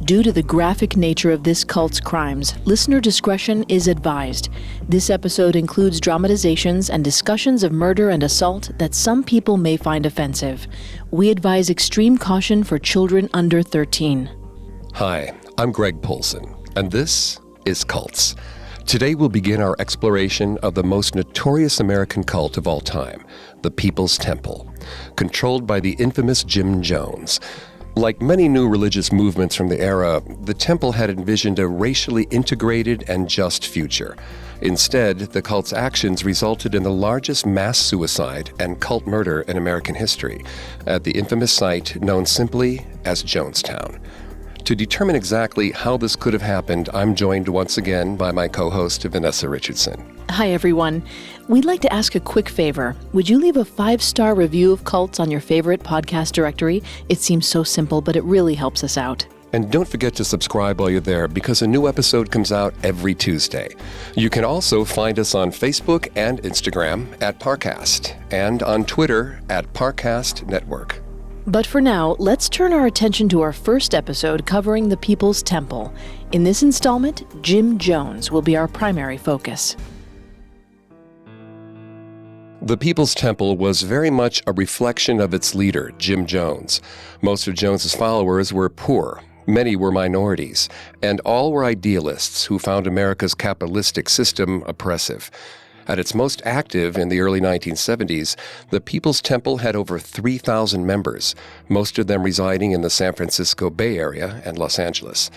Due to the graphic nature of this cult's crimes, listener discretion is advised. This episode includes dramatizations and discussions of murder and assault that some people may find offensive. We advise extreme caution for children under 13. Hi, I'm Greg Polson, and this is Cults. Today we'll begin our exploration of the most notorious American cult of all time, the People's Temple, controlled by the infamous Jim Jones. Like many new religious movements from the era, the temple had envisioned a racially integrated and just future. Instead, the cult's actions resulted in the largest mass suicide and cult murder in American history, at the infamous site known simply as Jonestown. To determine exactly how this could have happened, I'm joined once again by my co-host, Vanessa Richardson. Hi, everyone. We'd like to ask a quick favor. Would you leave a 5-star review of Cults on your favorite podcast directory? It seems so simple, but it really helps us out. And don't forget to subscribe while you're there, because a new episode comes out every Tuesday. You can also find us on Facebook and Instagram at Parcast, and on Twitter at Parcast Network. But for now, let's turn our attention to our first episode covering the People's Temple. In this installment, Jim Jones will be our primary focus. The People's Temple was very much a reflection of its leader, Jim Jones. Most of Jones's followers were poor, many were minorities, and all were idealists who found America's capitalistic system oppressive. At its most active in the early 1970s, the People's Temple had over 3,000 members, most of them residing in the San Francisco Bay Area and Los Angeles.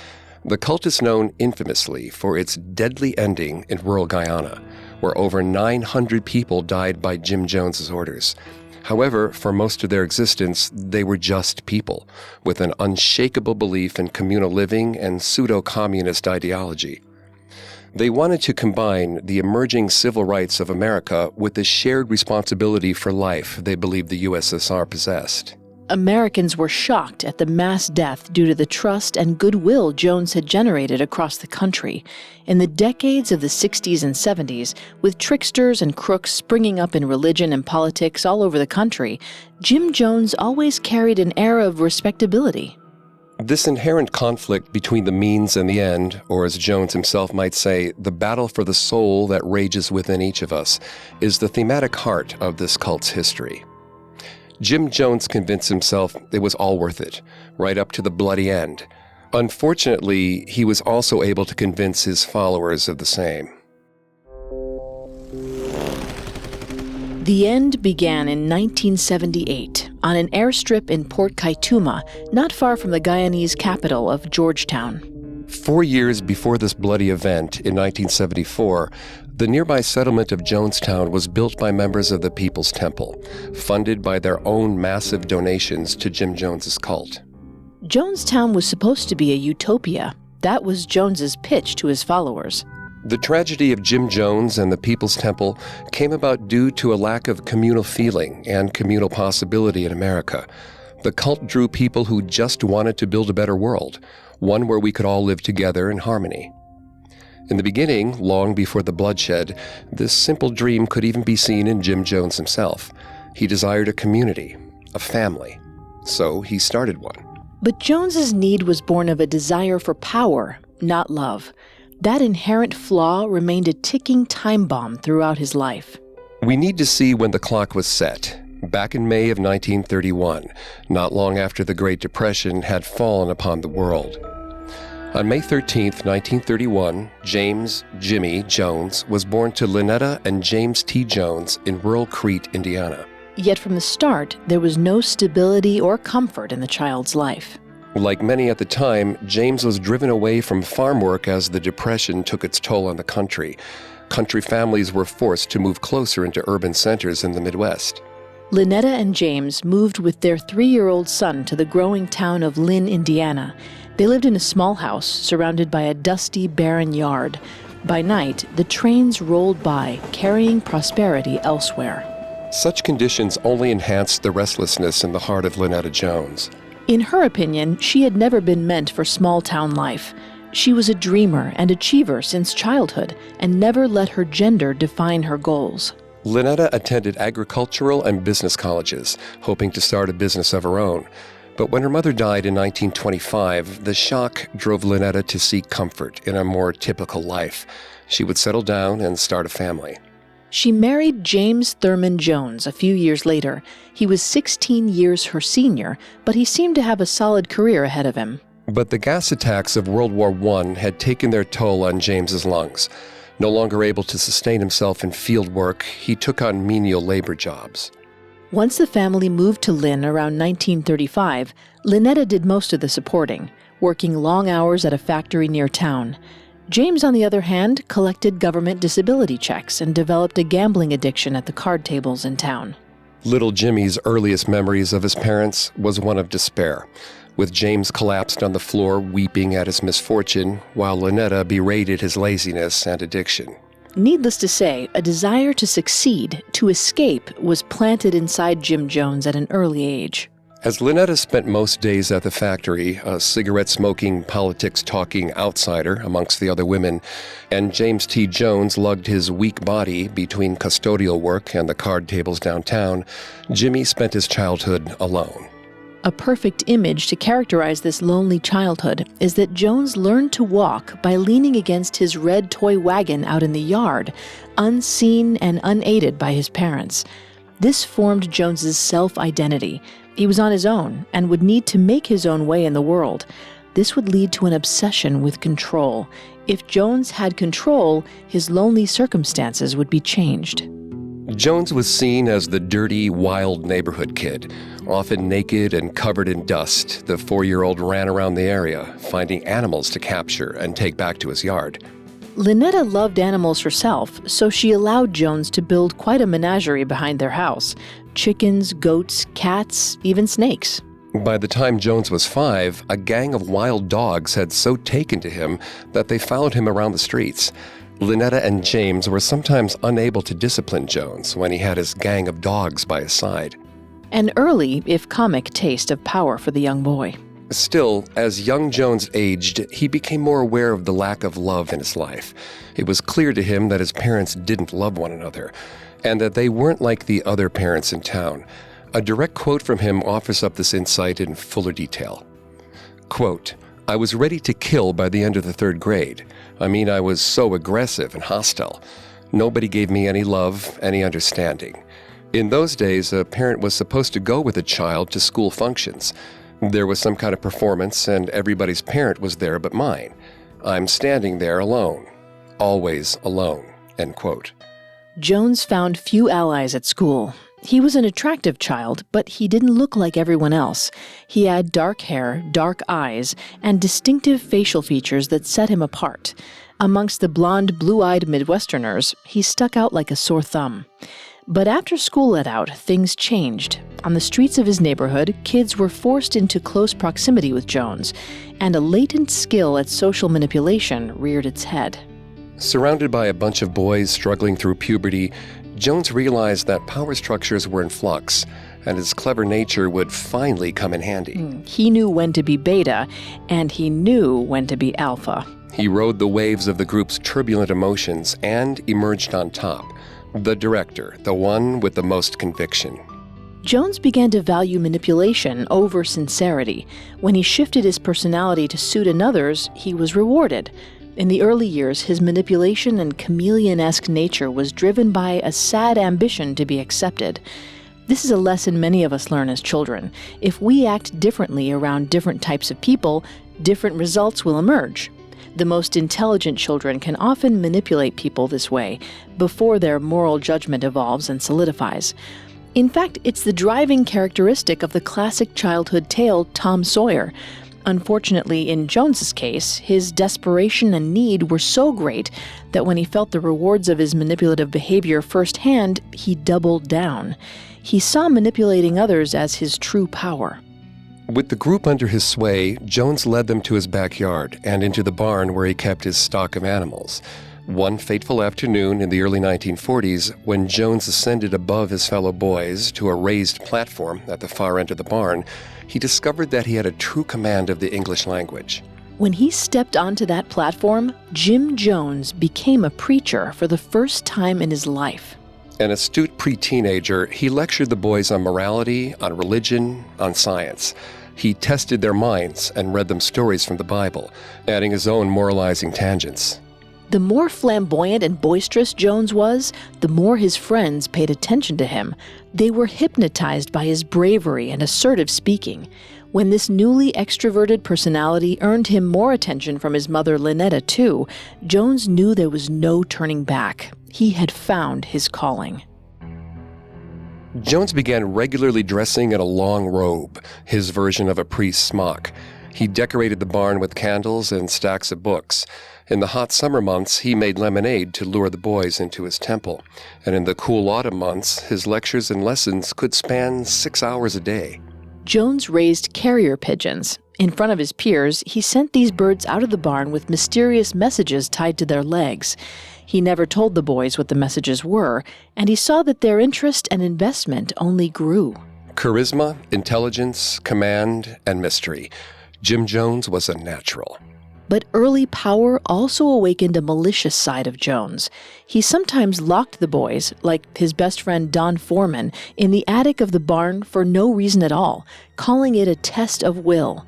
The cult is known infamously for its deadly ending in rural Guyana, where over 900 people died by Jim Jones's orders. However, for most of their existence, they were just people, with an unshakable belief in communal living and pseudo-communist ideology. They wanted to combine the emerging civil rights of America with the shared responsibility for life they believed the USSR possessed. Americans were shocked at the mass death due to the trust and goodwill Jones had generated across the country. In the decades of the 60s and 70s, with tricksters and crooks springing up in religion and politics all over the country, Jim Jones always carried an air of respectability. This inherent conflict between the means and the end, or as Jones himself might say, the battle for the soul that rages within each of us, is the thematic heart of this cult's history. Jim Jones convinced himself it was all worth it, right up to the bloody end. Unfortunately, he was also able to convince his followers of the same. The end began in 1978 on an airstrip in Port Kaituma, not far from the Guyanese capital of Georgetown. 4 years before this bloody event, in 1974, the nearby settlement of Jonestown was built by members of the People's Temple, funded by their own massive donations to Jim Jones's cult. Jonestown was supposed to be a utopia. That was Jones's pitch to his followers. The tragedy of Jim Jones and the People's Temple came about due to a lack of communal feeling and communal possibility in America. The cult drew people who just wanted to build a better world, one where we could all live together in harmony. In the beginning, long before the bloodshed, this simple dream could even be seen in Jim Jones himself. He desired a community, a family. So he started one. But Jones's need was born of a desire for power, not love. That inherent flaw remained a ticking time bomb throughout his life. We need to see when the clock was set. Back in May of 1931, not long after the Great Depression had fallen upon the world. On May 13, 1931, James Jimmy Jones was born to Lynetta and James T. Jones in rural Crete, Indiana. Yet from the start, there was no stability or comfort in the child's life. Like many at the time, James was driven away from farm work as the Depression took its toll on the country. Country families were forced to move closer into urban centers in the Midwest. Lynetta and James moved with their 3-year-old son to the growing town of Lynn, Indiana. They lived in a small house surrounded by a dusty, barren yard. By night, the trains rolled by, carrying prosperity elsewhere. Such conditions only enhanced the restlessness in the heart of Lynetta Jones. In her opinion, she had never been meant for small-town life. She was a dreamer and achiever since childhood and never let her gender define her goals. Lynetta attended agricultural and business colleges, hoping to start a business of her own. But when her mother died in 1925, the shock drove Lynetta to seek comfort in a more typical life. She would settle down and start a family. She married James Thurman Jones a few years later. He was 16 years her senior, but he seemed to have a solid career ahead of him. But the gas attacks of World War I had taken their toll on James's lungs. No longer able to sustain himself in field work, he took on menial labor jobs. Once the family moved to Lynn around 1935, Lynetta did most of the supporting, working long hours at a factory near town. James, on the other hand, collected government disability checks and developed a gambling addiction at the card tables in town. Little Jimmy's earliest memories of his parents was one of despair, with James collapsed on the floor weeping at his misfortune, while Lynetta berated his laziness and addiction. Needless to say, a desire to succeed, to escape, was planted inside Jim Jones at an early age. As Lynetta spent most days at the factory, a cigarette-smoking, politics-talking outsider amongst the other women, and James T. Jones lugged his weak body between custodial work and the card tables downtown, Jimmy spent his childhood alone. A perfect image to characterize this lonely childhood is that Jones learned to walk by leaning against his red toy wagon out in the yard, unseen and unaided by his parents. This formed Jones's self-identity. He was on his own and would need to make his own way in the world. This would lead to an obsession with control. If Jones had control, his lonely circumstances would be changed. Jones was seen as the dirty, wild neighborhood kid. Often naked and covered in dust, the 4-year-old ran around the area, finding animals to capture and take back to his yard. Lynetta loved animals herself, so she allowed Jones to build quite a menagerie behind their house. Chickens, goats, cats, even snakes. By the time Jones was 5, a gang of wild dogs had so taken to him that they followed him around the streets. Lynetta and James were sometimes unable to discipline Jones when he had his gang of dogs by his side. An early, if comic, taste of power for the young boy. Still, as young Jones aged, he became more aware of the lack of love in his life. It was clear to him that his parents didn't love one another, and that they weren't like the other parents in town. A direct quote from him offers up this insight in fuller detail. Quote, "I was ready to kill by the end of the 3rd grade. I was so aggressive and hostile. Nobody gave me any love, any understanding. In those days, a parent was supposed to go with a child to school functions. There was some kind of performance, and everybody's parent was there but mine. I'm standing there alone. Always alone." End quote. Jones found few allies at school. He was an attractive child, but he didn't look like everyone else. He had dark hair, dark eyes, and distinctive facial features that set him apart. Amongst the blonde, blue-eyed Midwesterners, he stuck out like a sore thumb. But after school let out, things changed. On the streets of his neighborhood, kids were forced into close proximity with Jones, and a latent skill at social manipulation reared its head. Surrounded by a bunch of boys struggling through puberty, Jones realized that power structures were in flux, and his clever nature would finally come in handy. He knew when to be beta, and he knew when to be alpha. He rode the waves of the group's turbulent emotions and emerged on top. The director, the one with the most conviction. Jones began to value manipulation over sincerity. When he shifted his personality to suit another's, he was rewarded. In the early years, his manipulation and chameleon-esque nature was driven by a sad ambition to be accepted. This is a lesson many of us learn as children. If we act differently around different types of people, different results will emerge. The most intelligent children can often manipulate people this way before their moral judgment evolves and solidifies. In fact, it's the driving characteristic of the classic childhood tale Tom Sawyer. Unfortunately, in Jones's case, his desperation and need were so great that when he felt the rewards of his manipulative behavior firsthand, he doubled down. He saw manipulating others as his true power. With the group under his sway, Jones led them to his backyard and into the barn where he kept his stock of animals. One fateful afternoon in the early 1940s, when Jones ascended above his fellow boys to a raised platform at the far end of the barn, he discovered that he had a true command of the English language. When he stepped onto that platform, Jim Jones became a preacher for the first time in his life. An astute pre-teenager, he lectured the boys on morality, on religion, on science. He tested their minds and read them stories from the Bible, adding his own moralizing tangents. The more flamboyant and boisterous Jones was, the more his friends paid attention to him. They were hypnotized by his bravery and assertive speaking. When this newly extroverted personality earned him more attention from his mother Lynetta too, Jones knew there was no turning back. He had found his calling. Jones began regularly dressing in a long robe, his version of a priest's smock. He decorated the barn with candles and stacks of books. In the hot summer months, he made lemonade to lure the boys into his temple. And in the cool autumn months, his lectures and lessons could span 6 hours a day. Jones raised carrier pigeons. In front of his peers, he sent these birds out of the barn with mysterious messages tied to their legs. He never told the boys what the messages were, and he saw that their interest and investment only grew. Charisma, intelligence, command, and mystery. Jim Jones was a natural. But early power also awakened a malicious side of Jones. He sometimes locked the boys, like his best friend Don Foreman, in the attic of the barn for no reason at all, calling it a test of will.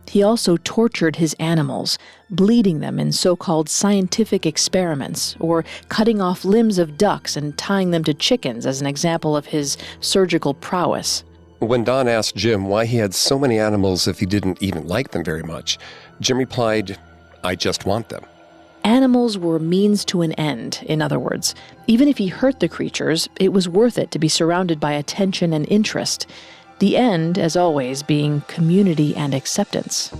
He also tortured his animals, bleeding them in so-called scientific experiments, or cutting off limbs of ducks and tying them to chickens as an example of his surgical prowess. When Don asked Jim why he had so many animals if he didn't even like them very much, Jim replied, "I just want them." Animals were means to an end, in other words. Even if he hurt the creatures, it was worth it to be surrounded by attention and interest. The end, as always, being community and acceptance.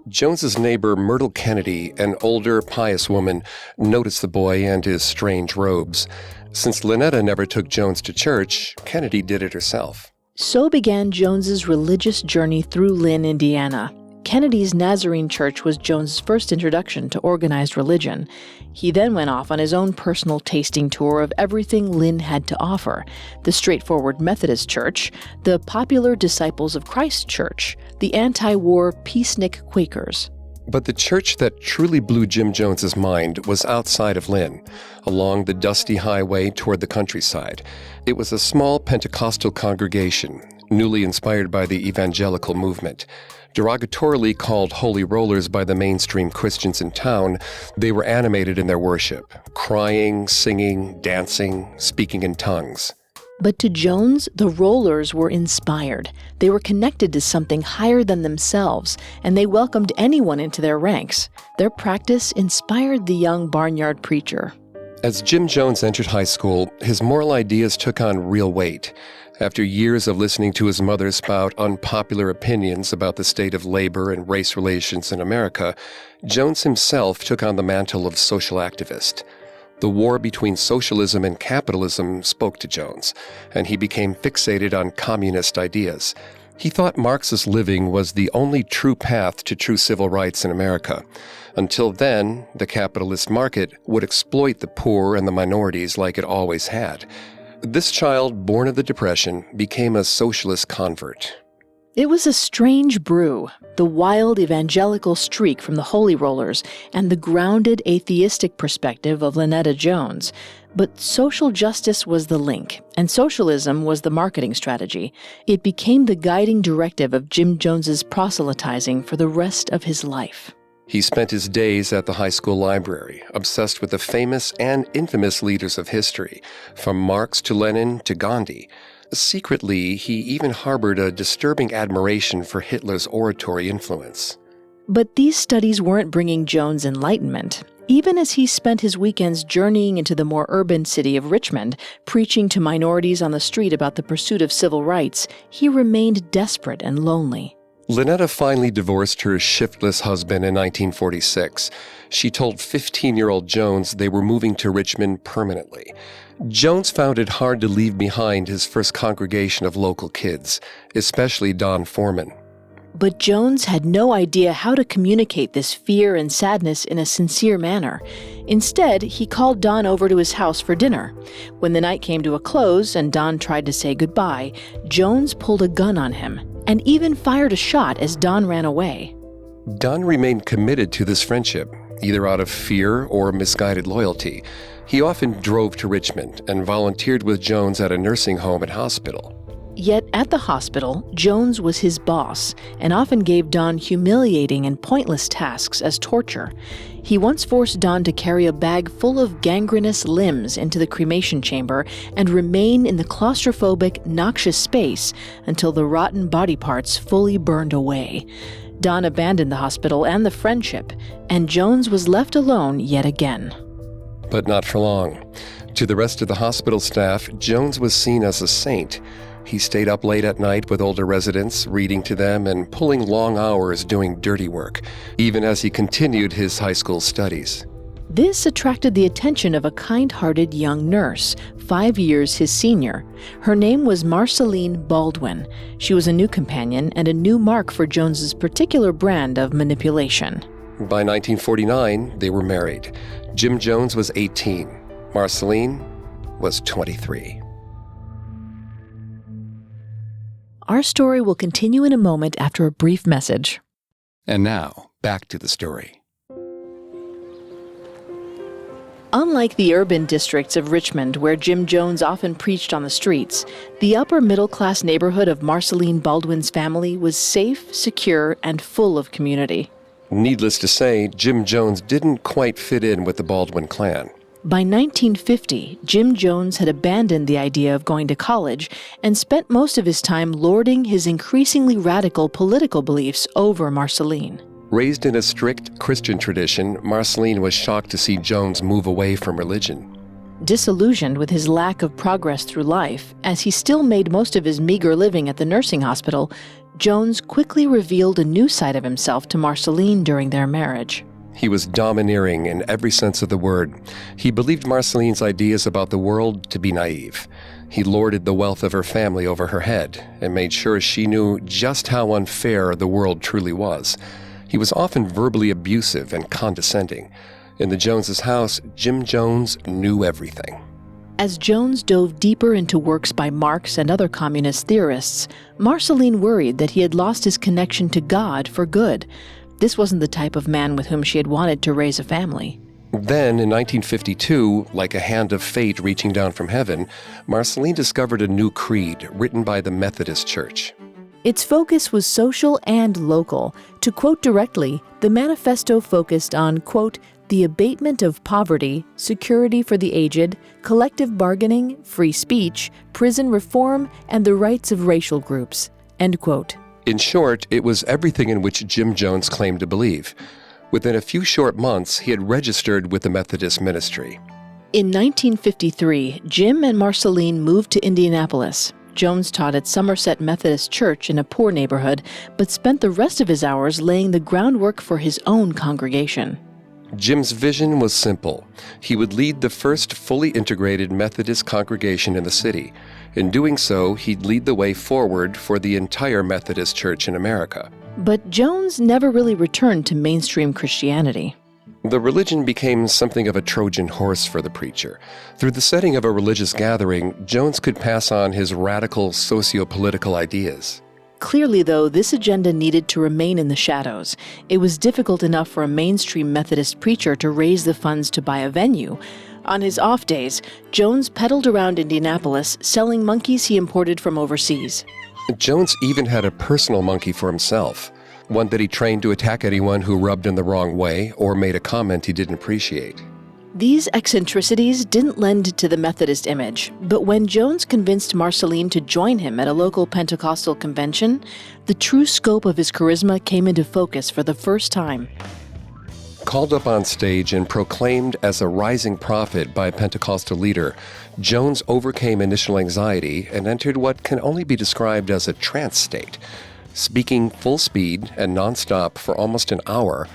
Jones's neighbor Myrtle Kennedy, an older, pious woman, noticed the boy and his strange robes. Since Lynetta never took Jones to church, Kennedy did it herself. So began Jones's religious journey through Lynn, Indiana. Kennedy's Nazarene Church was Jones's first introduction to organized religion. He then went off on his own personal tasting tour of everything Lynn had to offer: the straightforward Methodist Church, the popular Disciples of Christ Church, the anti-war peacenik Quakers. But the church that truly blew Jim Jones's mind was outside of Lynn, along the dusty highway toward the countryside. It was a small Pentecostal congregation, newly inspired by the evangelical movement. Derogatorily called holy rollers by the mainstream Christians in town, they were animated in their worship, crying, singing, dancing, speaking in tongues. But to Jones, the rollers were inspired. They were connected to something higher than themselves, and they welcomed anyone into their ranks. Their practice inspired the young barnyard preacher. As Jim Jones entered high school, his moral ideas took on real weight. After years of listening to his mother spout unpopular opinions about the state of labor and race relations in America, Jones himself took on the mantle of social activist. The war between socialism and capitalism spoke to Jones, and he became fixated on communist ideas. He thought Marxist living was the only true path to true civil rights in America. Until then, the capitalist market would exploit the poor and the minorities like it always had. This child, born of the Depression, became a socialist convert. It was a strange brew, the wild evangelical streak from the Holy Rollers and the grounded atheistic perspective of Lynetta Jones. But social justice was the link, and socialism was the marketing strategy. It became the guiding directive of Jim Jones's proselytizing for the rest of his life. He spent his days at the high school library, obsessed with the famous and infamous leaders of history, from Marx to Lenin to Gandhi. Secretly, he even harbored a disturbing admiration for Hitler's oratory influence. But these studies weren't bringing Jones enlightenment. Even as he spent his weekends journeying into the more urban city of Richmond, preaching to minorities on the street about the pursuit of civil rights, he remained desperate and lonely. Lynetta finally divorced her shiftless husband in 1946. She told 15-year-old Jones they were moving to Richmond permanently. Jones found it hard to leave behind his first congregation of local kids, especially Don Foreman. But Jones had no idea how to communicate this fear and sadness in a sincere manner. Instead, he called Don over to his house for dinner. When the night came to a close and Don tried to say goodbye, Jones pulled a gun on him and even fired a shot as Don ran away. Don remained committed to this friendship, either out of fear or misguided loyalty. He often drove to Richmond and volunteered with Jones at a nursing home and hospital. Yet at the hospital, Jones was his boss and often gave Don humiliating and pointless tasks as torture. He once forced Don to carry a bag full of gangrenous limbs into the cremation chamber and remain in the claustrophobic, noxious space until the rotten body parts fully burned away. Don abandoned the hospital and the friendship, and Jones was left alone yet again. But not for long. To the rest of the hospital staff, Jones was seen as a saint. He stayed up late at night with older residents, reading to them and pulling long hours doing dirty work, even as he continued his high school studies. This attracted the attention of a kind-hearted young nurse, 5 years his senior. Her name was Marceline Baldwin. She was a new companion and a new mark for Jones's particular brand of manipulation. By 1949, they were married. Jim Jones was 18. Marceline was 23. Our story will continue in a moment after a brief message. And now, back to the story. Unlike the urban districts of Richmond, where Jim Jones often preached on the streets, the upper middle-class neighborhood of Marceline Baldwin's family was safe, secure, and full of community. Needless to say, Jim Jones didn't quite fit in with the Baldwin clan. By 1950, Jim Jones had abandoned the idea of going to college and spent most of his time lording his increasingly radical political beliefs over Marceline. Raised in a strict Christian tradition, Marceline was shocked to see Jones move away from religion. Disillusioned with his lack of progress through life, as he still made most of his meager living at the nursing hospital, Jones quickly revealed a new side of himself to Marceline during their marriage. He was domineering in every sense of the word. He believed Marceline's ideas about the world to be naive. He lorded the wealth of her family over her head and made sure she knew just how unfair the world truly was. He was often verbally abusive and condescending. In the Joneses' house, Jim Jones knew everything. As Jones dove deeper into works by Marx and other communist theorists, Marceline worried that he had lost his connection to God for good. This wasn't the type of man with whom she had wanted to raise a family. Then, in 1952, like a hand of fate reaching down from heaven, Marceline discovered a new creed written by the Methodist Church. Its focus was social and local. To quote directly, the manifesto focused on, quote, the abatement of poverty, security for the aged, collective bargaining, free speech, prison reform, and the rights of racial groups, end quote. In short, it was everything in which Jim Jones claimed to believe. Within a few short months, he had registered with the Methodist ministry. In 1953, Jim and Marceline moved to Indianapolis. Jones taught at Somerset Methodist Church in a poor neighborhood, but spent the rest of his hours laying the groundwork for his own congregation. Jim's vision was simple. He would lead the first fully integrated Methodist congregation in the city. In doing so, he'd lead the way forward for the entire Methodist Church in America. But Jones never really returned to mainstream Christianity. The religion became something of a Trojan horse for the preacher. Through the setting of a religious gathering, Jones could pass on his radical socio-political ideas. Clearly, though, this agenda needed to remain in the shadows. It was difficult enough for a mainstream Methodist preacher to raise the funds to buy a venue. On his off days, Jones peddled around Indianapolis, selling monkeys he imported from overseas. Jones even had a personal monkey for himself, one that he trained to attack anyone who rubbed in the wrong way or made a comment he didn't appreciate. These eccentricities didn't lend to the Methodist image, but when Jones convinced Marceline to join him at a local Pentecostal convention, the true scope of his charisma came into focus for the first time. Called up on stage and proclaimed as a rising prophet by a Pentecostal leader, Jones overcame initial anxiety and entered what can only be described as a trance state. Speaking full speed and nonstop for almost an hour,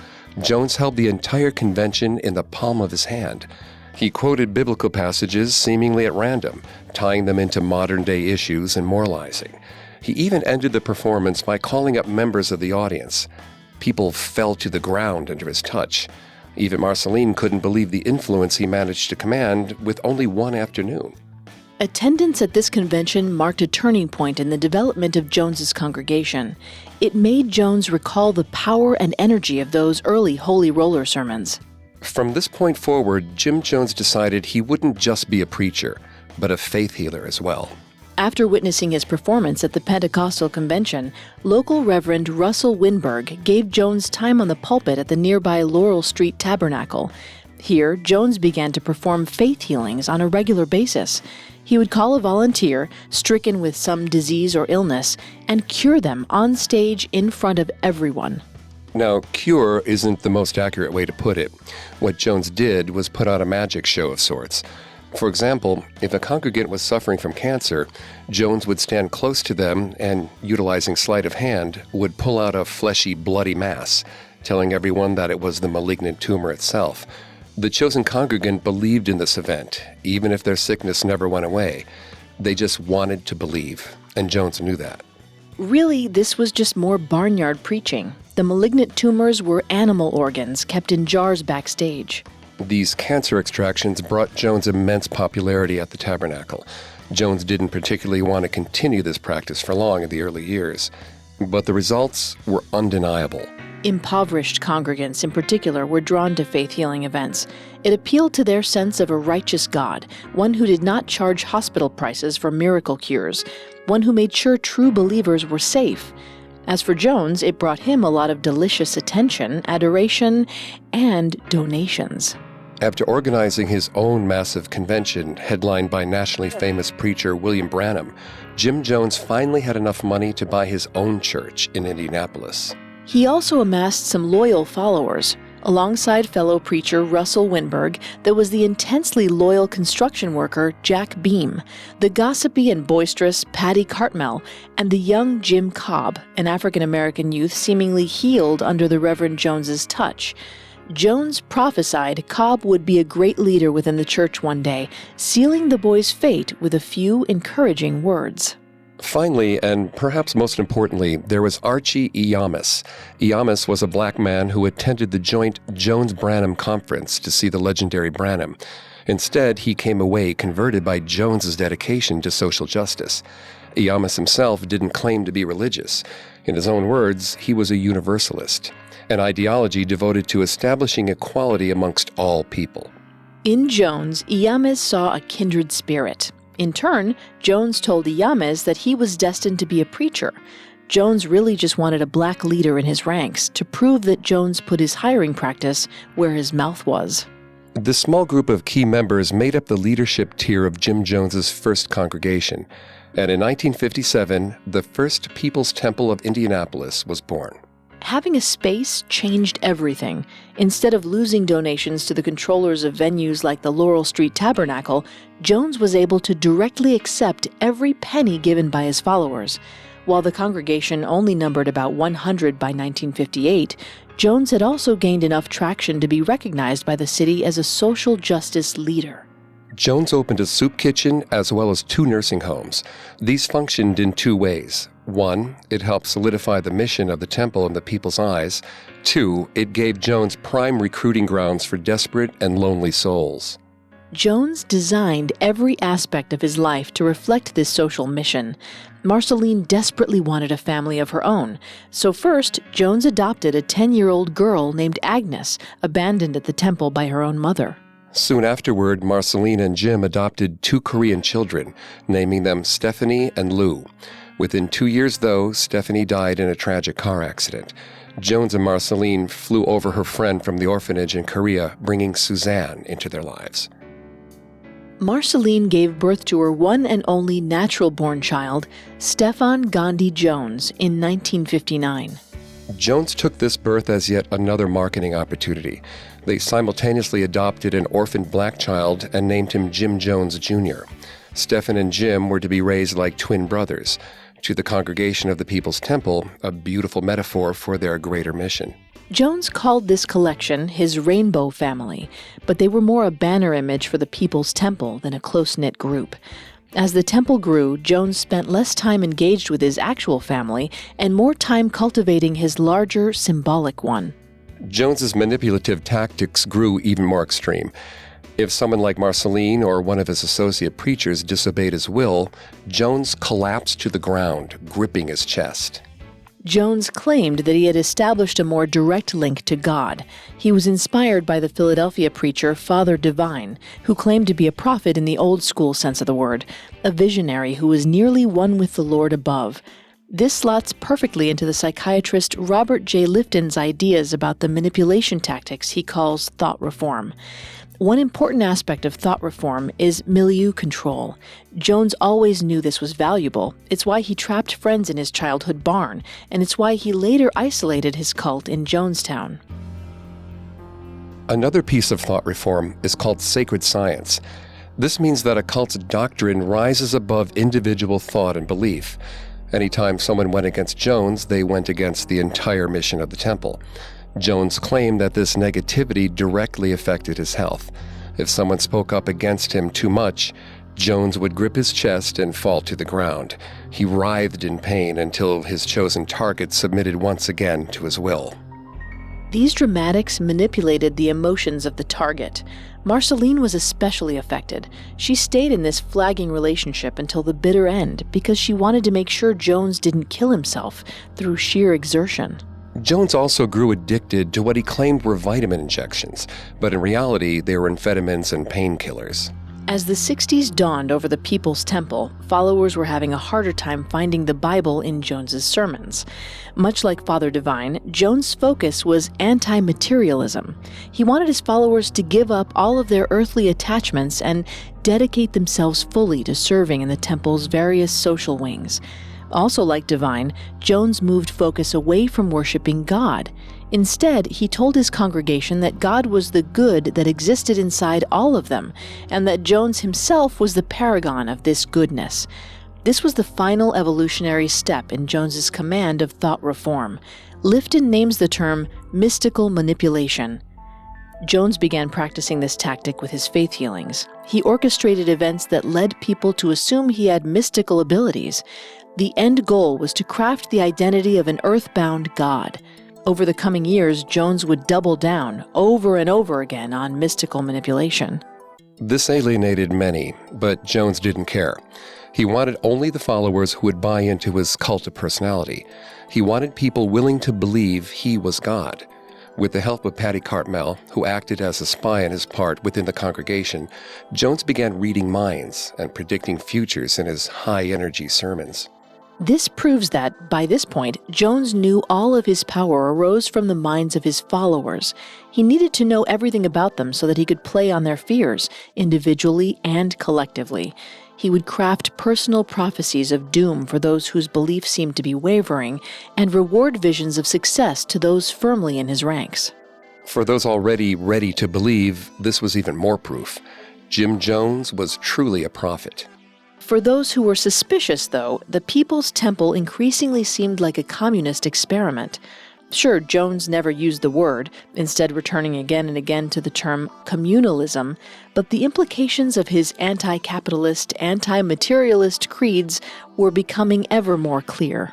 Jones held the entire convention in the palm of his hand. He quoted biblical passages seemingly at random, tying them into modern-day issues and moralizing. He even ended the performance by calling up members of the audience. People fell to the ground under his touch. Even Marceline couldn't believe the influence he managed to command with only one afternoon. Attendance at this convention marked a turning point in the development of Jones's congregation. It made Jones recall the power and energy of those early Holy Roller sermons. From this point forward, Jim Jones decided he wouldn't just be a preacher, but a faith healer as well. After witnessing his performance at the Pentecostal convention, local Reverend Russell Winberg gave Jones time on the pulpit at the nearby Laurel Street Tabernacle. Here, Jones began to perform faith healings on a regular basis. He would call a volunteer, stricken with some disease or illness, and cure them on stage in front of everyone. Now, cure isn't the most accurate way to put it. What Jones did was put on a magic show of sorts. For example, if a congregant was suffering from cancer, Jones would stand close to them and, utilizing sleight of hand, would pull out a fleshy, bloody mass, telling everyone that it was the malignant tumor itself. The chosen congregant believed in this event, even if their sickness never went away. They just wanted to believe, and Jones knew that. Really, this was just more barnyard preaching. The malignant tumors were animal organs kept in jars backstage. These cancer extractions brought Jones immense popularity at the tabernacle. Jones didn't particularly want to continue this practice for long in the early years, but the results were undeniable. Impoverished congregants in particular were drawn to faith-healing events. It appealed to their sense of a righteous God, one who did not charge hospital prices for miracle cures, one who made sure true believers were safe. As for Jones, it brought him a lot of delicious attention, adoration, and donations. After organizing his own massive convention, headlined by nationally famous preacher William Branham, Jim Jones finally had enough money to buy his own church in Indianapolis. He also amassed some loyal followers. Alongside fellow preacher Russell Winberg, there was the intensely loyal construction worker Jack Beam, the gossipy and boisterous Patty Cartmel, and the young Jim Cobb, an African-American youth seemingly healed under the Reverend Jones's touch. Jones prophesied Cobb would be a great leader within the church one day, sealing the boy's fate with a few encouraging words. Finally, and perhaps most importantly, there was Archie Iyamis. Iyamis was a black man who attended the joint Jones-Branham conference to see the legendary Branham. Instead, he came away converted by Jones's dedication to social justice. Iyamis himself didn't claim to be religious. In his own words, he was a universalist, an ideology devoted to establishing equality amongst all people. In Jones, Iyamis saw a kindred spirit. In turn, Jones told Iyamis that he was destined to be a preacher. Jones really just wanted a black leader in his ranks to prove that Jones put his hiring practice where his mouth was. This small group of key members made up the leadership tier of Jim Jones's first congregation, and in 1957, the first People's Temple of Indianapolis was born. Having a space changed everything. Instead of losing donations to the controllers of venues like the Laurel Street Tabernacle, Jones was able to directly accept every penny given by his followers. While the congregation only numbered about 100 by 1958, Jones had also gained enough traction to be recognized by the city as a social justice leader. Jones opened a soup kitchen as well as 2 nursing homes. These functioned in 2 ways. 1, it helped solidify the mission of the temple in the people's eyes. 2, it gave Jones prime recruiting grounds for desperate and lonely souls. Jones designed every aspect of his life to reflect this social mission. Marceline desperately wanted a family of her own. So first, Jones adopted a 10-year-old girl named Agnes, abandoned at the temple by her own mother. Soon afterward, Marceline and Jim adopted 2 Korean children, naming them Stephanie and Lou. Within 2 years, though, Stephanie died in a tragic car accident. Jones and Marceline flew over her friend from the orphanage in Korea, bringing Suzanne into their lives. Marceline gave birth to her one and only natural-born child, Stephan Gandhi Jones, in 1959. Jones took this birth as yet another marketing opportunity. They simultaneously adopted an orphaned black child and named him Jim Jones Jr. Stephan and Jim were to be raised like twin brothers. To the congregation of the People's Temple, a beautiful metaphor for their greater mission. Jones called this collection his Rainbow Family, but they were more a banner image for the People's Temple than a close-knit group. As the temple grew, Jones spent less time engaged with his actual family and more time cultivating his larger, symbolic one. Jones's manipulative tactics grew even more extreme. If someone like Marceline or one of his associate preachers disobeyed his will, Jones collapsed to the ground, gripping his chest. Jones claimed that he had established a more direct link to God. He was inspired by the Philadelphia preacher Father Divine, who claimed to be a prophet in the old school sense of the word, a visionary who was nearly one with the Lord above. This slots perfectly into the psychiatrist Robert J. Lifton's ideas about the manipulation tactics he calls thought reform. One important aspect of thought reform is milieu control. Jones always knew this was valuable. It's why he trapped friends in his childhood barn, and it's why he later isolated his cult in Jonestown. Another piece of thought reform is called sacred science. This means that a cult's doctrine rises above individual thought and belief. Anytime someone went against Jones, they went against the entire mission of the temple. Jones claimed that this negativity directly affected his health. If someone spoke up against him too much, Jones would grip his chest and fall to the ground. He writhed in pain until his chosen target submitted once again to his will. These dramatics manipulated the emotions of the target. Marceline was especially affected. She stayed in this flagging relationship until the bitter end because she wanted to make sure Jones didn't kill himself through sheer exertion. Jones also grew addicted to what he claimed were vitamin injections, but in reality, they were amphetamines and painkillers. As the 60s dawned over the People's Temple, followers were having a harder time finding the Bible in Jones's sermons. Much like Father Divine, Jones' focus was anti-materialism. He wanted his followers to give up all of their earthly attachments and dedicate themselves fully to serving in the temple's various social wings. Also like Divine, Jones moved focus away from worshiping God. Instead, he told his congregation that God was the good that existed inside all of them, and that Jones himself was the paragon of this goodness. This was the final evolutionary step in Jones's command of thought reform. Lifton names the term mystical manipulation. Jones began practicing this tactic with his faith healings. He orchestrated events that led people to assume he had mystical abilities. The end goal was to craft the identity of an earthbound God. Over the coming years, Jones would double down over and over again on mystical manipulation. This alienated many, but Jones didn't care. He wanted only the followers who would buy into his cult of personality. He wanted people willing to believe he was God. With the help of Patty Cartmel, who acted as a spy on his part within the congregation, Jones began reading minds and predicting futures in his high-energy sermons. This proves that, by this point, Jones knew all of his power arose from the minds of his followers. He needed to know everything about them so that he could play on their fears, individually and collectively. He would craft personal prophecies of doom for those whose beliefs seemed to be wavering, and reward visions of success to those firmly in his ranks. For those already ready to believe, this was even more proof. Jim Jones was truly a prophet. For those who were suspicious, though, the People's Temple increasingly seemed like a communist experiment. Sure, Jones never used the word, instead returning again and again to the term communalism, but the implications of his anti-capitalist, anti-materialist creeds were becoming ever more clear.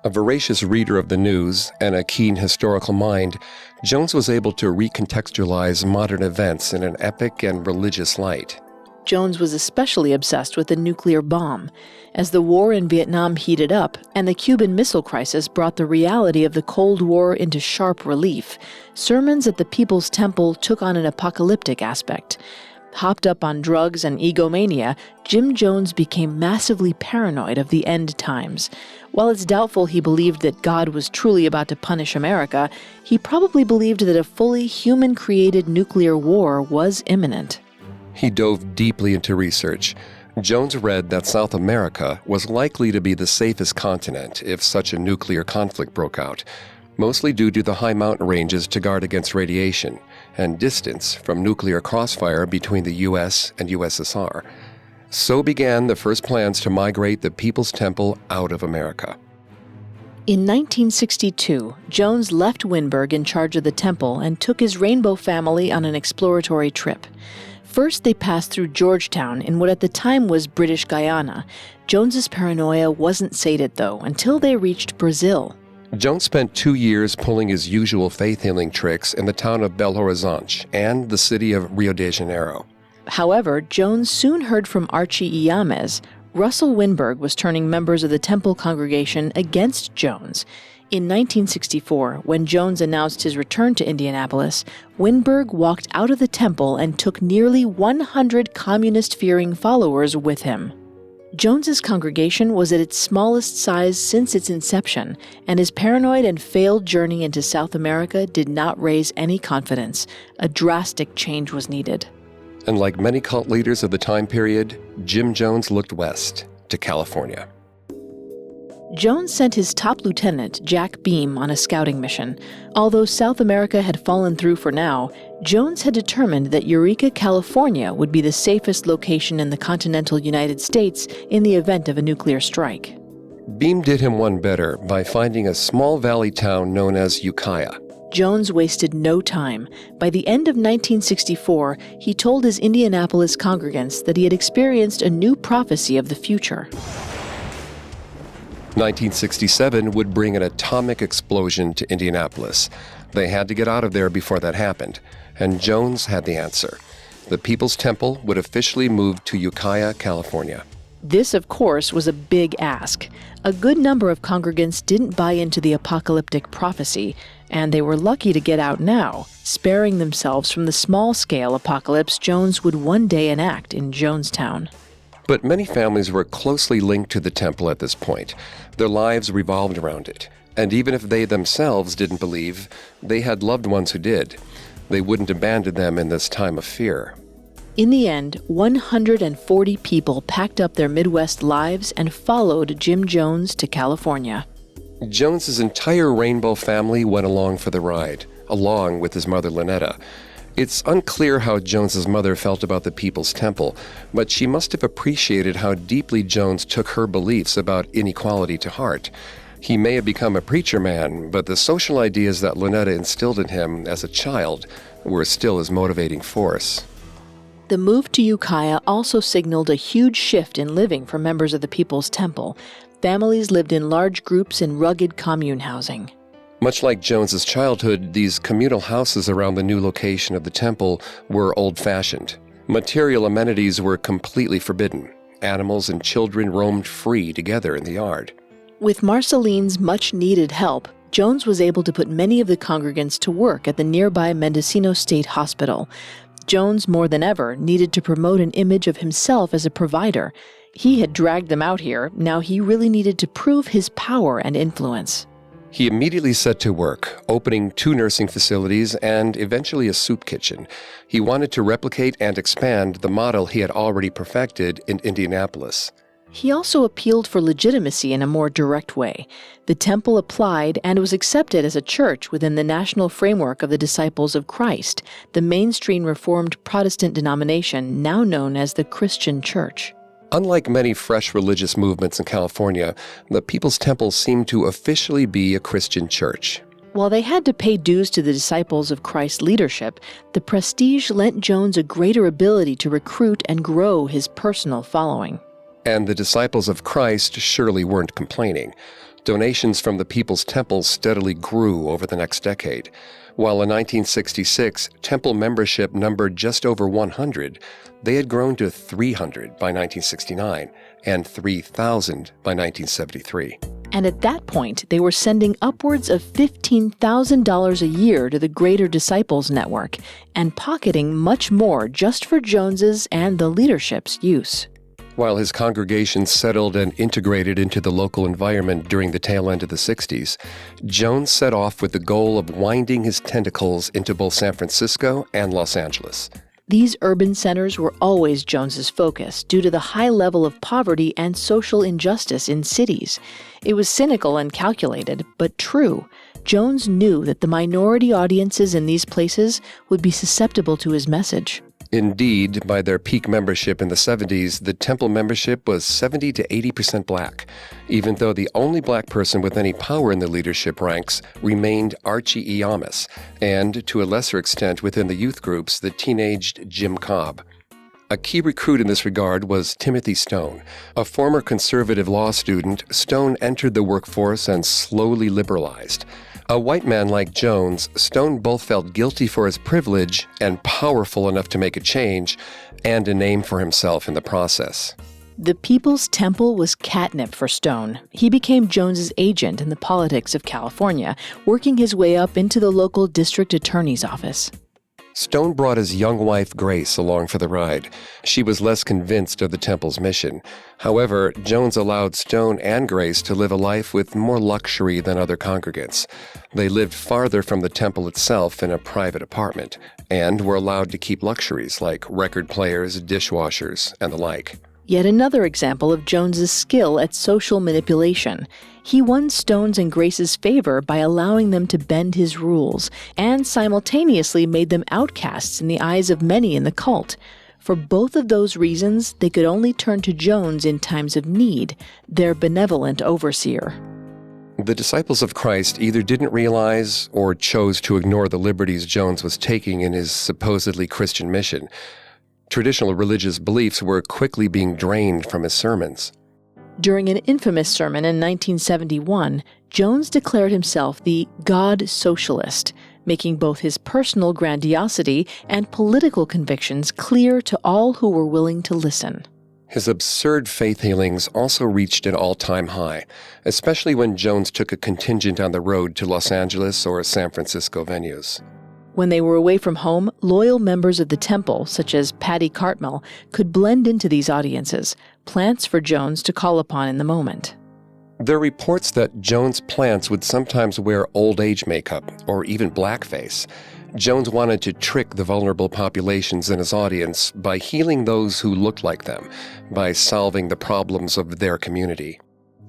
A voracious reader of the news and a keen historical mind, Jones was able to recontextualize modern events in an epic and religious light. Jones was especially obsessed with the nuclear bomb. As the war in Vietnam heated up and the Cuban Missile Crisis brought the reality of the Cold War into sharp relief, sermons at the People's Temple took on an apocalyptic aspect. Hopped up on drugs and egomania, Jim Jones became massively paranoid of the end times. While it's doubtful he believed that God was truly about to punish America, he probably believed that a fully human-created nuclear war was imminent. He dove deeply into research. Jones read that South America was likely to be the safest continent if such a nuclear conflict broke out, mostly due to the high mountain ranges to guard against radiation and distance from nuclear crossfire between the U.S. and USSR. So began the first plans to migrate the People's Temple out of America. In 1962, Jones left Winburg in charge of the temple and took his Rainbow family on an exploratory trip. First, they passed through Georgetown in what at the time was British Guyana. Jones's paranoia wasn't sated, though, until they reached Brazil. Jones spent 2 years pulling his usual faith-healing tricks in the town of Belo Horizonte and the city of Rio de Janeiro. However, Jones soon heard from Archie Iamez. Russell Winburg was turning members of the temple congregation against Jones. In 1964, when Jones announced his return to Indianapolis, Winberg walked out of the temple and took nearly 100 communist-fearing followers with him. Jones's congregation was at its smallest size since its inception, and his paranoid and failed journey into South America did not raise any confidence. A drastic change was needed. And like many cult leaders of the time period, Jim Jones looked west to California. Jones sent his top lieutenant, Jack Beam, on a scouting mission. Although South America had fallen through for now, Jones had determined that Eureka, California would be the safest location in the continental United States in the event of a nuclear strike. Beam did him one better by finding a small valley town known as Ukiah. Jones wasted no time. By the end of 1964, he told his Indianapolis congregants that he had experienced a new prophecy of the future. 1967 would bring an atomic explosion to Indianapolis. They had to get out of there before that happened, and Jones had the answer. The People's Temple would officially move to Ukiah, California. This, of course, was a big ask. A good number of congregants didn't buy into the apocalyptic prophecy, and they were lucky to get out now, sparing themselves from the small-scale apocalypse Jones would one day enact in Jonestown. But many families were closely linked to the temple at this point. Their lives revolved around it. And even if they themselves didn't believe, they had loved ones who did. They wouldn't abandon them in this time of fear. In the end, 140 people packed up their Midwest lives and followed Jim Jones to California. Jones's entire Rainbow family went along for the ride, along with his mother Lynetta. It's unclear how Jones's mother felt about the People's Temple, but she must have appreciated how deeply Jones took her beliefs about inequality to heart. He may have become a preacher man, but the social ideas that Lynetta instilled in him as a child were still his motivating force. The move to Ukiah also signaled a huge shift in living for members of the People's Temple. Families lived in large groups in rugged commune housing. Much like Jones's childhood, these communal houses around the new location of the temple were old-fashioned. Material amenities were completely forbidden. Animals and children roamed free together in the yard. With Marceline's much-needed help, Jones was able to put many of the congregants to work at the nearby Mendocino State Hospital. Jones, more than ever, needed to promote an image of himself as a provider. He had dragged them out here. Now he really needed to prove his power and influence. He immediately set to work, opening 2 nursing facilities and eventually a soup kitchen. He wanted to replicate and expand the model he had already perfected in Indianapolis. He also appealed for legitimacy in a more direct way. The temple applied and was accepted as a church within the national framework of the Disciples of Christ, the mainstream Reformed Protestant denomination now known as the Christian Church. Unlike many fresh religious movements in California, the People's Temple seemed to officially be a Christian church. While they had to pay dues to the Disciples of Christ leadership, the prestige lent Jones a greater ability to recruit and grow his personal following. And the Disciples of Christ surely weren't complaining. Donations from the People's Temple steadily grew over the next decade. While in 1966, temple membership numbered just over 100, they had grown to 300 by 1969 and 3,000 by 1973. And at that point, they were sending upwards of $15,000 a year to the Greater Disciples Network and pocketing much more just for Jones's and the leadership's use. While his congregation settled and integrated into the local environment during the tail end of the 60s, Jones set off with the goal of winding his tentacles into both San Francisco and Los Angeles. These urban centers were always Jones's focus due to the high level of poverty and social injustice in cities. It was cynical and calculated, but true. Jones knew that the minority audiences in these places would be susceptible to his message. Indeed, by their peak membership in the 70s, the temple membership was 70 to 80% black, even though the only black person with any power in the leadership ranks remained Archie E. Amos, and, to a lesser extent within the youth groups, the teenaged Jim Cobb. A key recruit in this regard was Timothy Stone. A former conservative law student, Stone entered the workforce and slowly liberalized. A white man like Jones, Stone both felt guilty for his privilege and powerful enough to make a change, and a name for himself in the process. The People's Temple was catnip for Stone. He became Jones's agent in the politics of California, working his way up into the local district attorney's office. Stone brought his young wife, Grace, along for the ride. She was less convinced of the temple's mission. However, Jones allowed Stone and Grace to live a life with more luxury than other congregants. They lived farther from the temple itself in a private apartment, and were allowed to keep luxuries like record players, dishwashers, and the like. Yet another example of Jones's skill at social manipulation. He won Stone's and Grace's favor by allowing them to bend his rules, and simultaneously made them outcasts in the eyes of many in the cult. For both of those reasons, they could only turn to Jones in times of need, their benevolent overseer. The disciples of Christ either didn't realize or chose to ignore the liberties Jones was taking in his supposedly Christian mission. Traditional religious beliefs were quickly being drained from his sermons. During an infamous sermon in 1971, Jones declared himself the God Socialist, making both his personal grandiosity and political convictions clear to all who were willing to listen. His absurd faith healings also reached an all-time high, especially when Jones took a contingent on the road to Los Angeles or San Francisco venues. When they were away from home, loyal members of the temple, such as Patty Cartmel, could blend into these audiences, plants for Jones to call upon in the moment. There are reports that Jones' plants would sometimes wear old age makeup or even blackface. Jones wanted to trick the vulnerable populations in his audience by healing those who looked like them, by solving the problems of their community.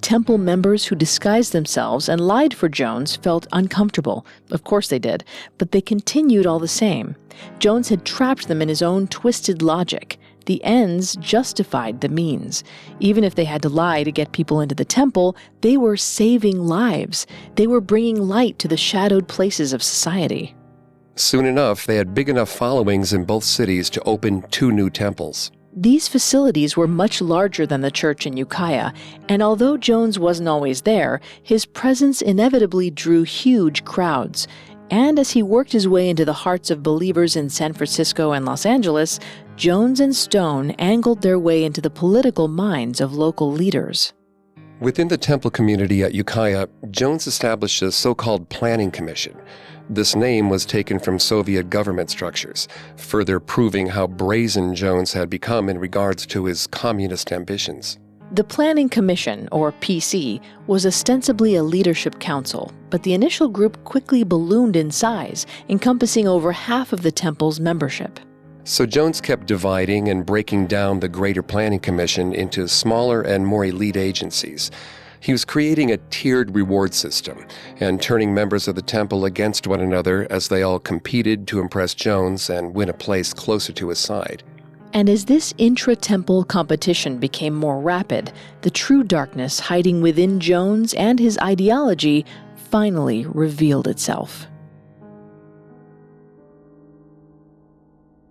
Temple members who disguised themselves and lied for Jones felt uncomfortable. Of course they did, but they continued all the same. Jones had trapped them in his own twisted logic. The ends justified the means. Even if they had to lie to get people into the temple, they were saving lives. They were bringing light to the shadowed places of society. Soon enough, they had big enough followings in both cities to open 2 new temples. These facilities were much larger than the church in Ukiah, and although Jones wasn't always there, his presence inevitably drew huge crowds. And as he worked his way into the hearts of believers in San Francisco and Los Angeles, Jones and Stone angled their way into the political minds of local leaders. Within the temple community at Ukiah, Jones established a so-called planning commission. This name was taken from Soviet government structures, further proving how brazen Jones had become in regards to his communist ambitions. The Planning Commission, or PC, was ostensibly a leadership council, but the initial group quickly ballooned in size, encompassing over half of the temple's membership. So Jones kept dividing and breaking down the Greater Planning Commission into smaller and more elite agencies. He was creating a tiered reward system and turning members of the temple against one another as they all competed to impress Jones and win a place closer to his side. And as this intra-temple competition became more rapid, the true darkness hiding within Jones and his ideology finally revealed itself.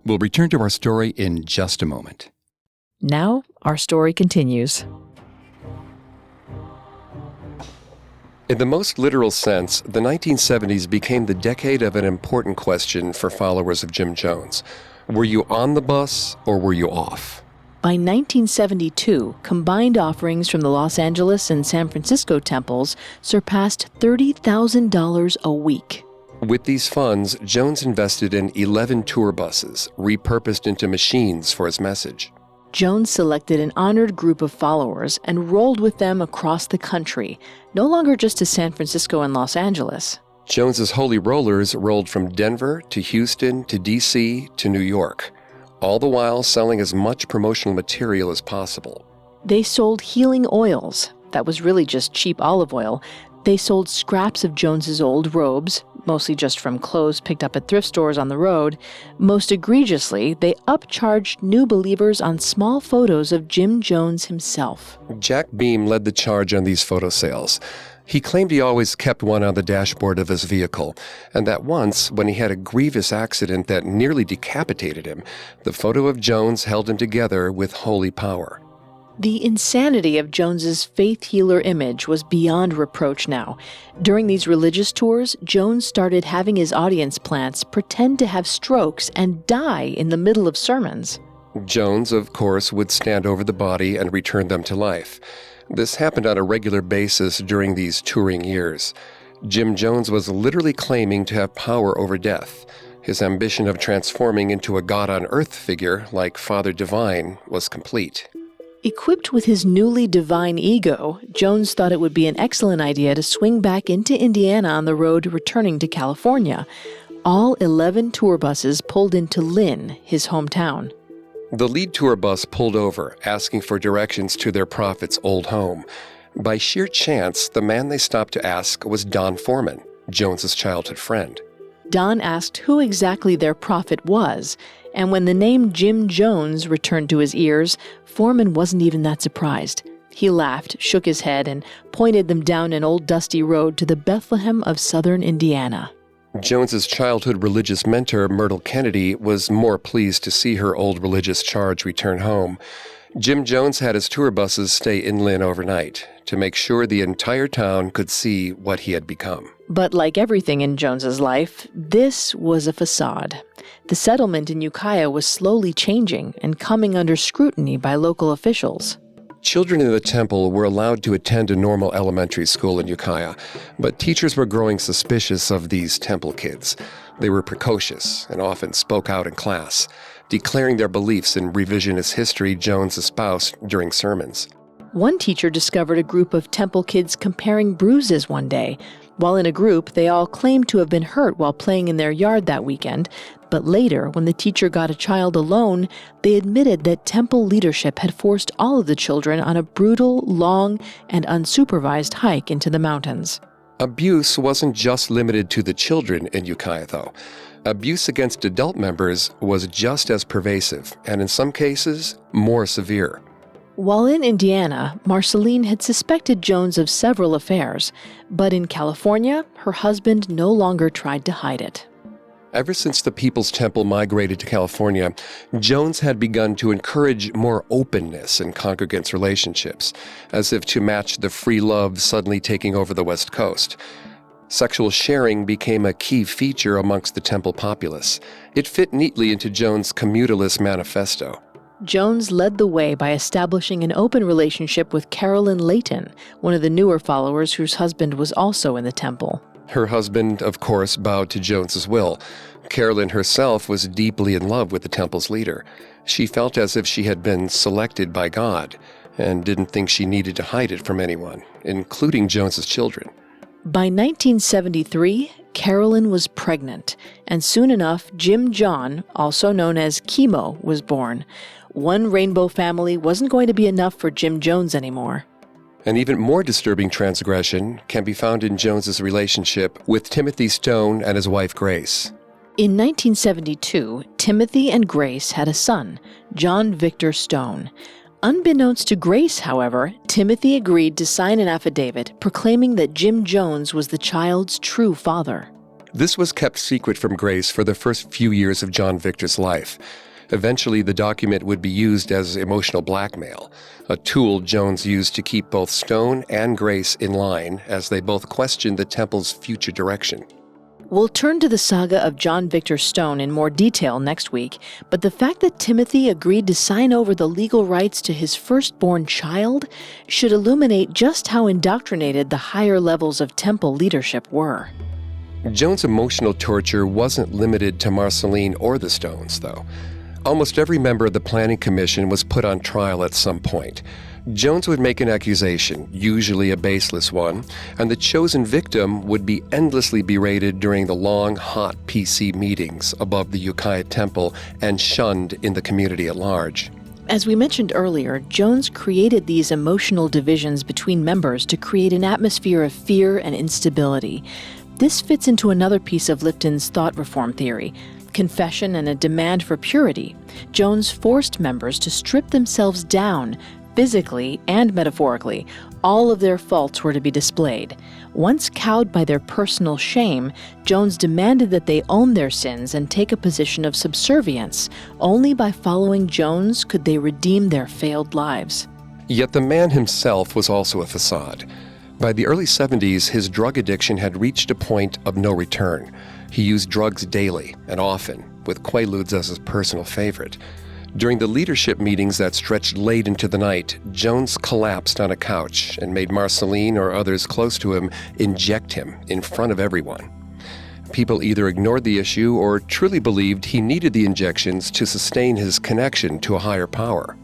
We'll return to our story in just a moment. Now, our story continues. In the most literal sense, the 1970s became the decade of an important question for followers of Jim Jones. Were you on the bus or were you off? By 1972, combined offerings from the Los Angeles and San Francisco temples surpassed $30,000 a week. With these funds, Jones invested in 11 tour buses, repurposed into machines for his message. Jones selected an honored group of followers and rolled with them across the country, no longer just to San Francisco and Los Angeles. Jones's Holy Rollers rolled from Denver to Houston to D.C. to New York, all the while selling as much promotional material as possible. They sold healing oils. That was really just cheap olive oil. They sold scraps of Jones's old robes, mostly just from clothes picked up at thrift stores on the road. Most egregiously, they upcharged new believers on small photos of Jim Jones himself. Jack Beam led the charge on these photo sales. He claimed he always kept one on the dashboard of his vehicle, and that once, when he had a grievous accident that nearly decapitated him, the photo of Jones held him together with holy power. The insanity of Jones's faith healer image was beyond reproach now. During these religious tours, Jones started having his audience plants pretend to have strokes and die in the middle of sermons. Jones, of course, would stand over the body and return them to life. This happened on a regular basis during these touring years. Jim Jones was literally claiming to have power over death. His ambition of transforming into a God-on-earth figure like Father Divine was complete. Equipped with his newly divine ego, Jones thought it would be an excellent idea to swing back into Indiana on the road returning to California. All 11 tour buses pulled into Lynn, his hometown. The lead tour bus pulled over, asking for directions to their prophet's old home. By sheer chance, the man they stopped to ask was Don Foreman, Jones's childhood friend. Don asked who exactly their prophet was, and when the name Jim Jones returned to his ears, Foreman wasn't even that surprised. He laughed, shook his head, and pointed them down an old dusty road to the Bethlehem of southern Indiana. Jones's childhood religious mentor, Myrtle Kennedy, was more pleased to see her old religious charge return home. Jim Jones had his tour buses stay in Lynn overnight to make sure the entire town could see what he had become. But like everything in Jones's life, this was a facade. The settlement in Ukiah was slowly changing and coming under scrutiny by local officials. Children in the temple were allowed to attend a normal elementary school in Ukiah, but teachers were growing suspicious of these temple kids. They were precocious and often spoke out in class, declaring their beliefs in revisionist history Jones espoused during sermons. One teacher discovered a group of temple kids comparing bruises one day. While in a group, they all claimed to have been hurt while playing in their yard that weekend. But later, when the teacher got a child alone, they admitted that temple leadership had forced all of the children on a brutal, long, and unsupervised hike into the mountains. Abuse wasn't just limited to the children in Ukiah, though. Abuse against adult members was just as pervasive, and in some cases, more severe. While in Indiana, Marceline had suspected Jones of several affairs, but in California, her husband no longer tried to hide it. Ever since the People's Temple migrated to California, Jones had begun to encourage more openness in congregants' relationships, as if to match the free love suddenly taking over the West Coast. Sexual sharing became a key feature amongst the temple populace. It fit neatly into Jones' commutalist manifesto. Jones led the way by establishing an open relationship with Carolyn Layton, one of the newer followers whose husband was also in the temple. Her husband, of course, bowed to Jones's will. Carolyn herself was deeply in love with the temple's leader. She felt as if she had been selected by God and didn't think she needed to hide it from anyone, including Jones's children. By 1973, Carolyn was pregnant, and soon enough, Jim John, also known as Chemo, was born. One rainbow family wasn't going to be enough for Jim Jones anymore. An even more disturbing transgression can be found in Jones's relationship with Timothy Stone and his wife Grace. In 1972, Timothy and Grace had a son, John Victor Stone. Unbeknownst to Grace, however, Timothy agreed to sign an affidavit proclaiming that Jim Jones was the child's true father. This was kept secret from Grace for the first few years of John Victor's life. Eventually, the document would be used as emotional blackmail, a tool Jones used to keep both Stone and Grace in line as they both questioned the temple's future direction. We'll turn to the saga of John Victor Stone in more detail next week, but the fact that Timothy agreed to sign over the legal rights to his firstborn child should illuminate just how indoctrinated the higher levels of temple leadership were. Jones' emotional torture wasn't limited to Marceline or the Stones, though. Almost every member of the Planning Commission was put on trial at some point. Jones would make an accusation, usually a baseless one, and the chosen victim would be endlessly berated during the long, hot PC meetings above the Ukiah Temple and shunned in the community at large. As we mentioned earlier, Jones created these emotional divisions between members to create an atmosphere of fear and instability. This fits into another piece of Lipton's thought reform theory: confession and a demand for purity. Jones forced members to strip themselves down, physically and metaphorically. All of their faults were to be displayed. Once cowed by their personal shame, Jones demanded that they own their sins and take a position of subservience. Only by following Jones could they redeem their failed lives. Yet the man himself was also a facade. By the early 70s, his drug addiction had reached a point of no return. He used drugs daily and often, with Quaaludes as his personal favorite. During the leadership meetings that stretched late into the night, Jones collapsed on a couch and made Marceline or others close to him inject him in front of everyone. People either ignored the issue or truly believed he needed the injections to sustain his connection to a higher power.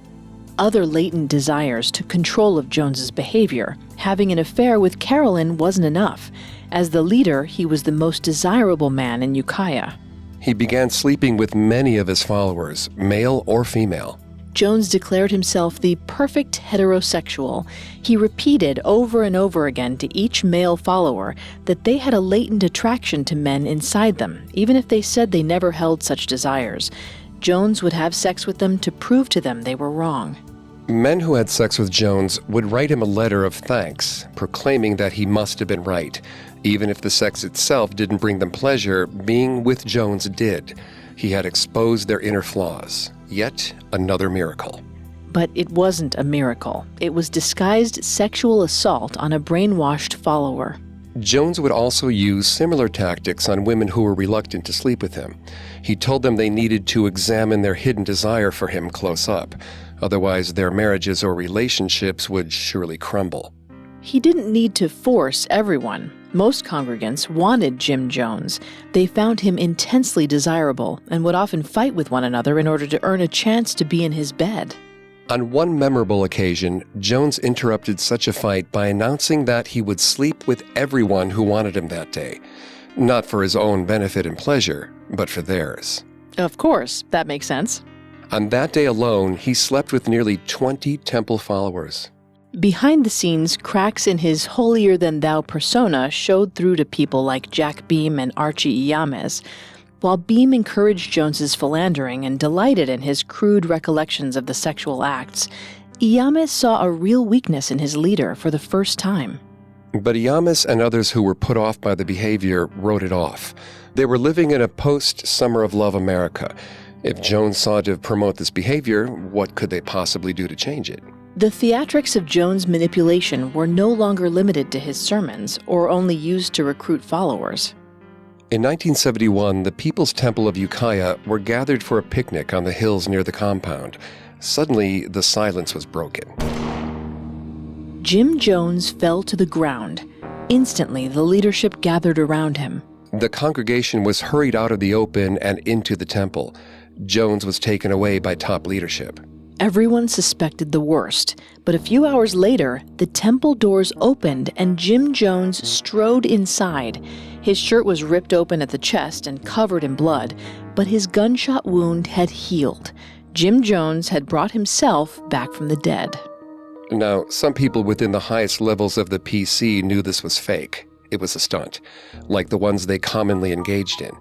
Other latent desires took control of Jones's behavior. Having an affair with Carolyn wasn't enough. As the leader, he was the most desirable man in Ukiah. He began sleeping with many of his followers, male or female. Jones declared himself the perfect heterosexual. He repeated over and over again to each male follower that they had a latent attraction to men inside them, even if they said they never held such desires. Jones would have sex with them to prove to them they were wrong. Men who had sex with Jones would write him a letter of thanks, proclaiming that he must have been right. Even if the sex itself didn't bring them pleasure, being with Jones did. He had exposed their inner flaws. Yet another miracle. But it wasn't a miracle. It was disguised sexual assault on a brainwashed follower. Jones would also use similar tactics on women who were reluctant to sleep with him. He told them they needed to examine their hidden desire for him close up. Otherwise, their marriages or relationships would surely crumble. He didn't need to force everyone. Most congregants wanted Jim Jones. They found him intensely desirable and would often fight with one another in order to earn a chance to be in his bed. On one memorable occasion, Jones interrupted such a fight by announcing that he would sleep with everyone who wanted him that day. Not for his own benefit and pleasure, but for theirs. Of course, that makes sense. On that day alone, he slept with nearly 20 temple followers. Behind the scenes, cracks in his holier-than-thou persona showed through to people like Jack Beam and Archie Iyames. While Beam encouraged Jones's philandering and delighted in his crude recollections of the sexual acts, Iyames saw a real weakness in his leader for the first time. But Iyames and others who were put off by the behavior wrote it off. They were living in a post-Summer of Love America. If Jones sought to promote this behavior, what could they possibly do to change it? The theatrics of Jones' manipulation were no longer limited to his sermons or only used to recruit followers. In 1971, the People's Temple of Ukiah were gathered for a picnic on the hills near the compound. Suddenly, the silence was broken. Jim Jones fell to the ground. Instantly, the leadership gathered around him. The congregation was hurried out of the open and into the temple. Jones was taken away by top leadership. Everyone suspected the worst, but a few hours later, the temple doors opened and Jim Jones strode inside. His shirt was ripped open at the chest and covered in blood, but his gunshot wound had healed. Jim Jones had brought himself back from the dead. Now, some people within the highest levels of the PC knew this was fake. It was a stunt, like the ones they commonly engaged in.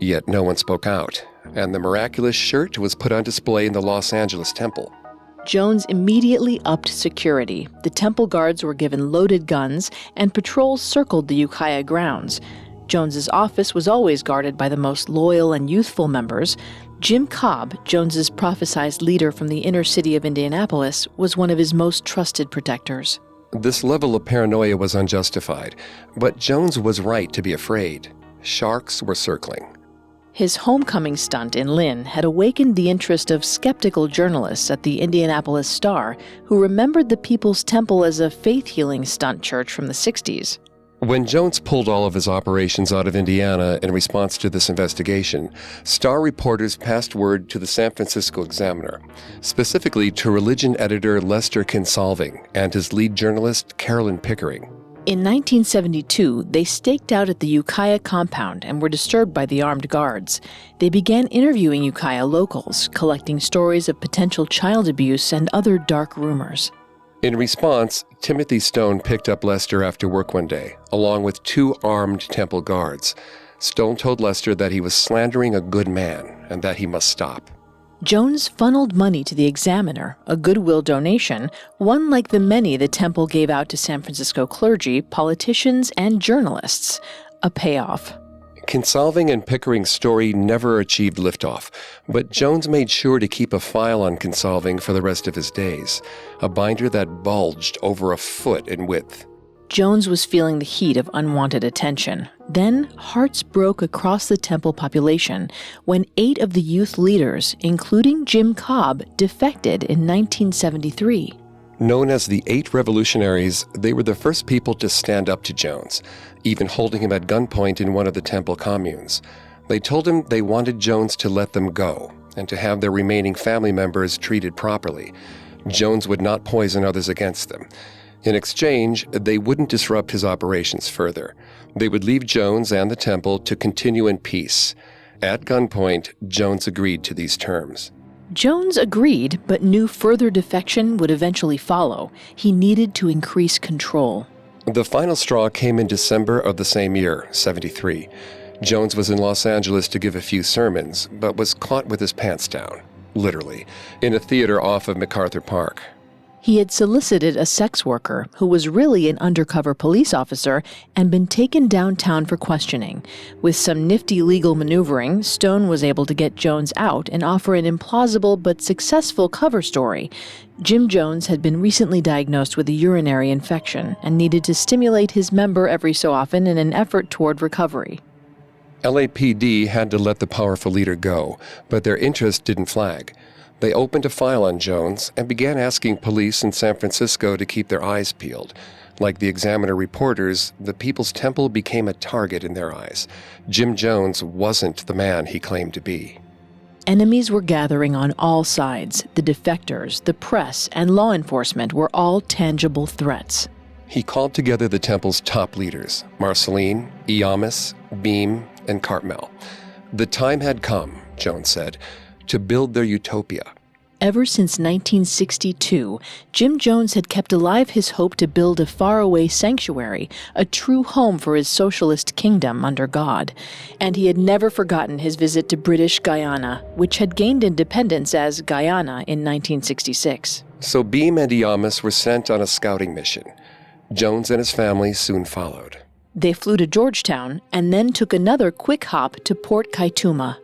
Yet no one spoke out, and the miraculous shirt was put on display in the Los Angeles temple. Jones immediately upped security. The temple guards were given loaded guns, and patrols circled the Ukiah grounds. Jones's office was always guarded by the most loyal and youthful members. Jim Cobb, Jones's prophesied leader from the inner city of Indianapolis, was one of his most trusted protectors. This level of paranoia was unjustified, but Jones was right to be afraid. Sharks were circling. His homecoming stunt in Lynn had awakened the interest of skeptical journalists at the Indianapolis Star, who remembered the People's Temple as a faith-healing stunt church from the 60s. When Jones pulled all of his operations out of Indiana in response to this investigation, Star reporters passed word to the San Francisco Examiner, specifically to religion editor Lester Kinsolving and his lead journalist Carolyn Pickering. In 1972, they staked out at the Ukiah compound and were disturbed by the armed guards. They began interviewing Ukiah locals, collecting stories of potential child abuse and other dark rumors. In response, Timothy Stone picked up Lester after work one day, along with 2 armed temple guards. Stone told Lester that he was slandering a good man and that he must stop. Jones funneled money to the Examiner, a goodwill donation, one like the many the temple gave out to San Francisco clergy, politicians, and journalists. A payoff. Kinsolving and Pickering's story never achieved liftoff, but Jones made sure to keep a file on Kinsolving for the rest of his days, a binder that bulged over a foot in width. Jones was feeling the heat of unwanted attention. Then, hearts broke across the temple population when 8 of the youth leaders, including Jim Cobb, defected in 1973. Known as the 8 Revolutionaries, they were the first people to stand up to Jones, even holding him at gunpoint in one of the temple communes. They told him they wanted Jones to let them go and to have their remaining family members treated properly. Jones would not poison others against them. In exchange, they wouldn't disrupt his operations further. They would leave Jones and the temple to continue in peace. At gunpoint, Jones agreed to these terms. Jones agreed, but knew further defection would eventually follow. He needed to increase control. The final straw came in December of the same year, 73. Jones was in Los Angeles to give a few sermons, but was caught with his pants down, literally, in a theater off of MacArthur Park. He had solicited a sex worker, who was really an undercover police officer, and been taken downtown for questioning. With some nifty legal maneuvering, Stone was able to get Jones out and offer an implausible but successful cover story. Jim Jones had been recently diagnosed with a urinary infection and needed to stimulate his member every so often in an effort toward recovery. LAPD had to let the powerful leader go, but their interest didn't flag. They opened a file on Jones and began asking police in San Francisco to keep their eyes peeled. Like the Examiner reporters, the People's Temple became a target in their eyes. Jim Jones wasn't the man he claimed to be. Enemies were gathering on all sides. The defectors, the press, and law enforcement were all tangible threats. He called together the temple's top leaders, Marceline, Iamis, Beam, and Cartmel. The time had come, Jones said, to build their utopia. Ever since 1962, Jim Jones had kept alive his hope to build a faraway sanctuary, a true home for his socialist kingdom under God. And he had never forgotten his visit to British Guyana, which had gained independence as Guyana in 1966. So Beam and Iamis were sent on a scouting mission. Jones and his family soon followed. They flew to Georgetown and then took another quick hop to Port Kaituma.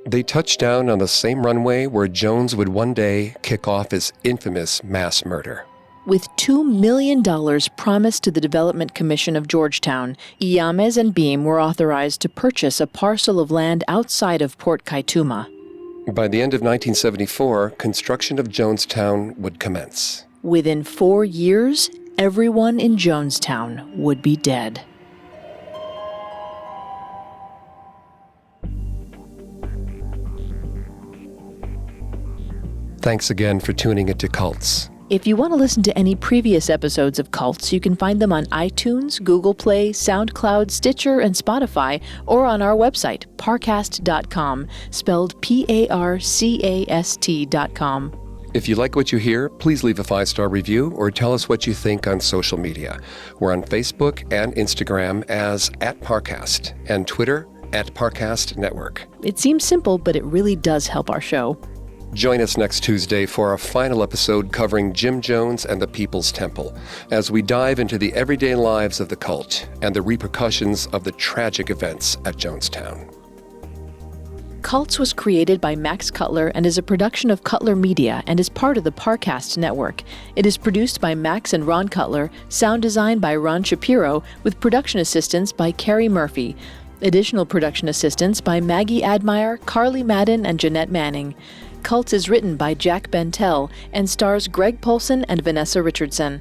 They touched down on the same runway where Jones would one day kick off his infamous mass murder. With $2 million promised to the Development Commission of Georgetown, Iames and Beam were authorized to purchase a parcel of land outside of Port Kaituma. By the end of 1974, construction of Jonestown would commence. Within 4 years, everyone in Jonestown would be dead. Thanks again for tuning into Cults. If you want to listen to any previous episodes of Cults, you can find them on iTunes, Google Play, SoundCloud, Stitcher, and Spotify, or on our website, parcast.com, spelled Parcast.com. If you like what you hear, please leave a 5-star review or tell us what you think on social media. We're on Facebook and Instagram as @Parcast and Twitter @Parcast Network. It seems simple, but it really does help our show. Join us next Tuesday for our final episode covering Jim Jones and the People's Temple, as we dive into the everyday lives of the cult and the repercussions of the tragic events at Jonestown. Cults was created by Max Cutler and is a production of Cutler Media and is part of the Parcast Network. It is produced by Max and Ron Cutler, sound design by Ron Shapiro, with production assistance by Carrie Murphy. Additional production assistance by Maggie Admire, Carly Madden, and Jeanette Manning. Cults is written by Jack Bentel and stars Greg Polson and Vanessa Richardson.